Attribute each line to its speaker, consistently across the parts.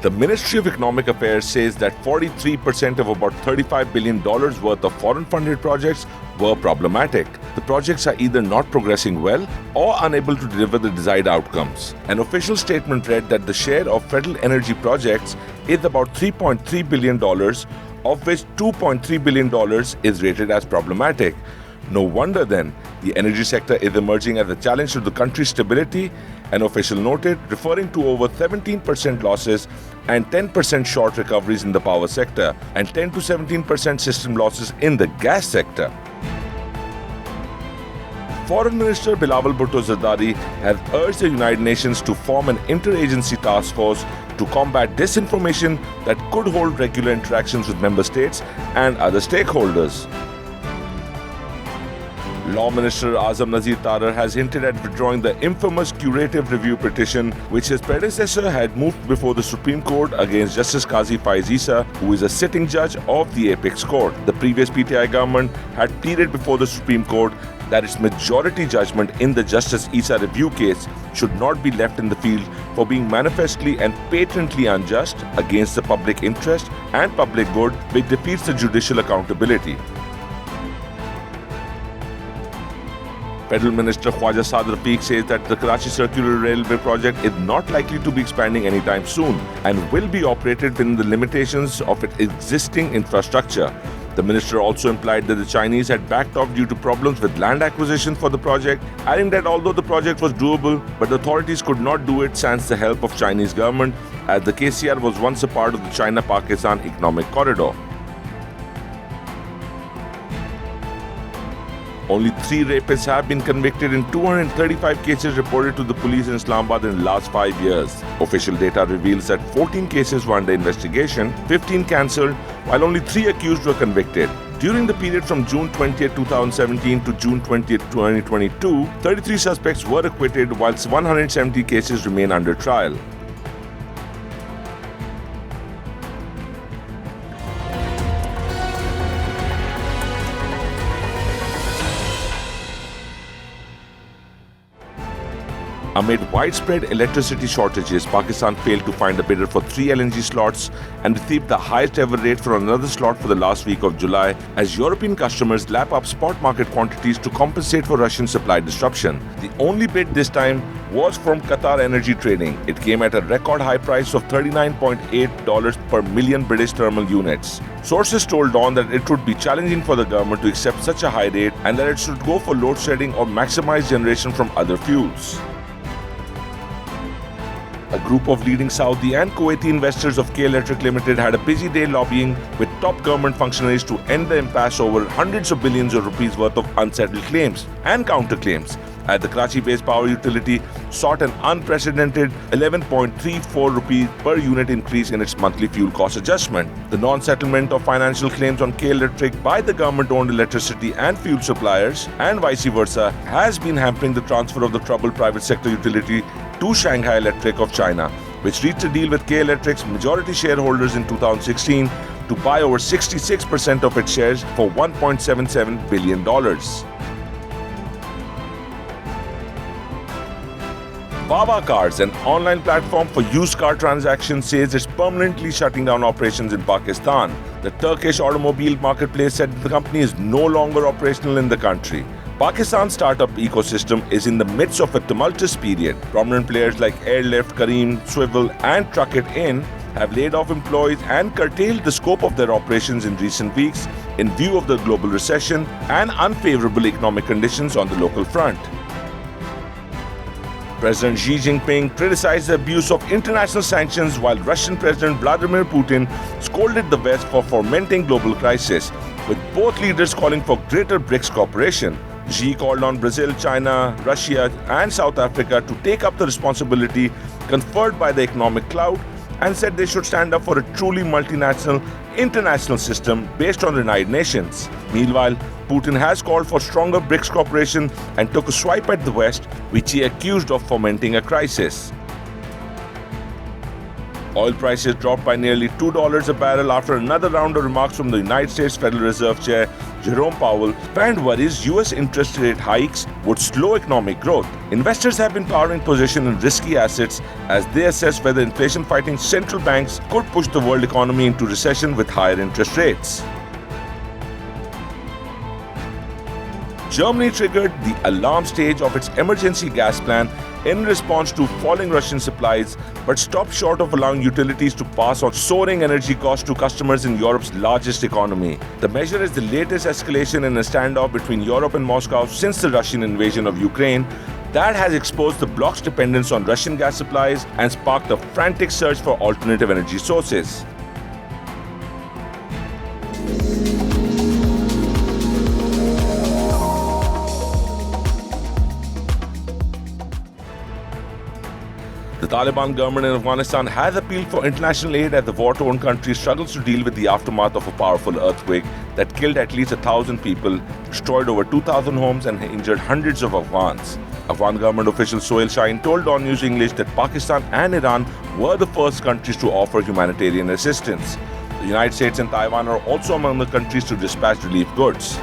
Speaker 1: The Ministry of Economic Affairs says that 43% of about $35 billion worth of foreign-funded projects were problematic. The projects are either not progressing well or unable to deliver the desired outcomes. An official statement read that the share of federal energy projects is about $3.3 billion, of which $2.3 billion is rated as problematic. No wonder then, the energy sector is emerging as a challenge to the country's stability, an official noted, referring to over 17% losses and 10% short recoveries in the power sector and 10 to 17% system losses in the gas sector. Foreign Minister Bilawal Bhutto Zardari has urged the United Nations to form an interagency task force to combat disinformation that could hold regular interactions with member states and other stakeholders. Law Minister Azam Nazir Tarar has hinted at withdrawing the infamous curative review petition which his predecessor had moved before the Supreme Court against Justice Qazi Faiz Issa, who is a sitting judge of the Apex Court. The previous PTI government had pleaded before the Supreme Court that its majority judgment in the Justice Issa review case should not be left in the field for being manifestly and patently unjust against the public interest and public good, which defeats the judicial accountability. Federal Minister Khwaja Saad Rafiq says that the Karachi Circular Railway project is not likely to be expanding anytime soon and will be operated within the limitations of its existing infrastructure. The minister also implied that the Chinese had backed off due to problems with land acquisition for the project, adding that although the project was doable, but the authorities could not do it sans the help of Chinese government, as the KCR was once a part of the China-Pakistan economic corridor. Only 3 rapists have been convicted in 235 cases reported to the police in Islamabad in the last 5 years. Official data reveals that 14 cases were under investigation, 15 cancelled, while only 3 accused were convicted. During the period from June 20, 2017 to June 20, 2022, 33 suspects were acquitted, whilst 170 cases remain under trial. Amid widespread electricity shortages, Pakistan failed to find a bidder for 3 LNG slots and received the highest ever rate for another slot for the last week of July as European customers lap up spot market quantities to compensate for Russian supply disruption. The only bid this time was from Qatar Energy Trading. It came at a record high price of $39.8 per million British thermal units. Sources told Dawn that it would be challenging for the government to accept such a high rate and that it should go for load shedding or maximize generation from other fuels. A group of leading Saudi and Kuwaiti investors of K Electric Limited had a busy day lobbying with top government functionaries to end the impasse over hundreds of billions of rupees worth of unsettled claims and counterclaims, as the Karachi-based power utility sought an unprecedented 11.34 rupees per unit increase in its monthly fuel cost adjustment. The non-settlement of financial claims on K Electric by the government-owned electricity and fuel suppliers and vice versa has been hampering the transfer of the troubled private sector utility to Shanghai Electric of China, which reached a deal with K Electric's majority shareholders in 2016 to buy over 66% of its shares for $1.77 billion. Baba Cars, an online platform for used car transactions, says it's permanently shutting down operations in Pakistan. The Turkish automobile marketplace said the company is no longer operational in the country. Pakistan's startup ecosystem is in the midst of a tumultuous period. Prominent players like Airlift, Careem, Swivel and Truck It In have laid off employees and curtailed the scope of their operations in recent weeks in view of the global recession and unfavorable economic conditions on the local front. President Xi Jinping criticized the abuse of international sanctions while Russian President Vladimir Putin scolded the West for fomenting global crisis, with both leaders calling for greater BRICS cooperation. Xi called on Brazil, China, Russia and South Africa to take up the responsibility conferred by the economic cloud and said they should stand up for a truly multinational international system based on the United Nations. Meanwhile, Putin has called for stronger BRICS cooperation and took a swipe at the West, which he accused of fomenting a crisis. Oil prices dropped by nearly $2 a barrel after another round of remarks from the United States Federal Reserve Chair Jerome Powell spanned worries U.S. interest rate hikes would slow economic growth. Investors have been powering position in risky assets as they assess whether inflation-fighting central banks could push the world economy into recession with higher interest rates. Germany triggered the alarm stage of its emergency gas plan in response to falling Russian supplies, but stopped short of allowing utilities to pass on soaring energy costs to customers in Europe's largest economy. The measure is the latest escalation in a standoff between Europe and Moscow since the Russian invasion of Ukraine that has exposed the bloc's dependence on Russian gas supplies and sparked a frantic search for alternative energy sources. The Taliban government in Afghanistan has appealed for international aid as the war-torn country struggles to deal with the aftermath of a powerful earthquake that killed at least 1,000 people, destroyed over 2,000 homes and injured hundreds of Afghans. Afghan government official Sohail Shaheen told DawnNews English that Pakistan and Iran were the first countries to offer humanitarian assistance. The United States and Taiwan are also among the countries to dispatch relief goods.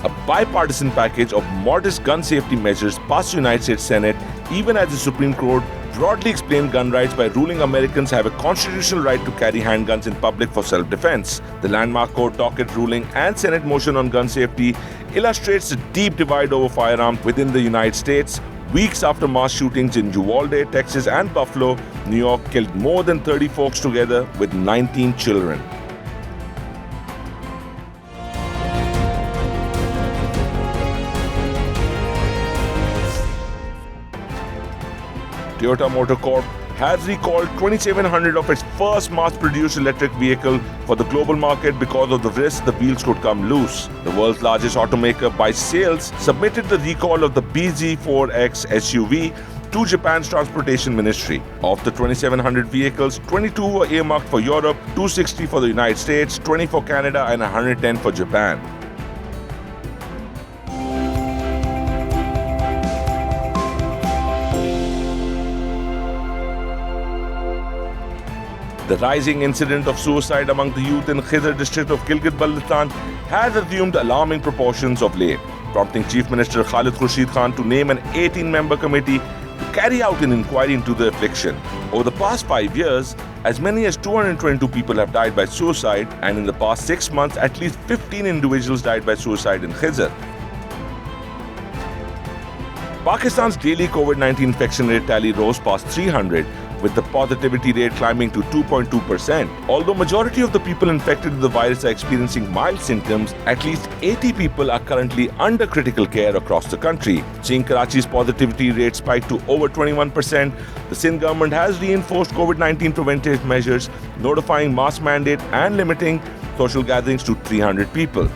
Speaker 1: A bipartisan package of modest gun safety measures passed the United States Senate even as the Supreme Court broadly explained gun rights by ruling Americans have a constitutional right to carry handguns in public for self-defense. The landmark court docket ruling and Senate motion on gun safety illustrates the deep divide over firearms within the United States. Weeks after mass shootings in Uvalde, Texas and Buffalo, New York killed more than 30 folks together with 19 children. Toyota Motor Corp has recalled 2,700 of its first mass-produced electric vehicle for the global market because of the risk the wheels could come loose. The world's largest automaker by sales submitted the recall of the BZ4X SUV to Japan's Transportation Ministry. Of the 2,700 vehicles, 22 were earmarked for Europe, 260 for the United States, 20 for Canada and 110 for Japan. The rising incident of suicide among the youth in Khizr district of Gilgit-Baltistan has assumed alarming proportions of late, prompting Chief Minister Khalid Khurshid Khan to name an 18-member committee to carry out an inquiry into the affliction. Over the past 5 years, as many as 222 people have died by suicide, and in the past 6 months, at least 15 individuals died by suicide in Khizr. Pakistan's daily COVID-19 infection rate tally rose past 300, with the positivity rate climbing to 2.2%. Although majority of the people infected with the virus are experiencing mild symptoms, at least 80 people are currently under critical care across the country. Seeing Karachi's positivity rate spike to over 21%, the Sindh government has reinforced COVID-19 preventive measures, notifying mask mandate and limiting social gatherings to 300 people.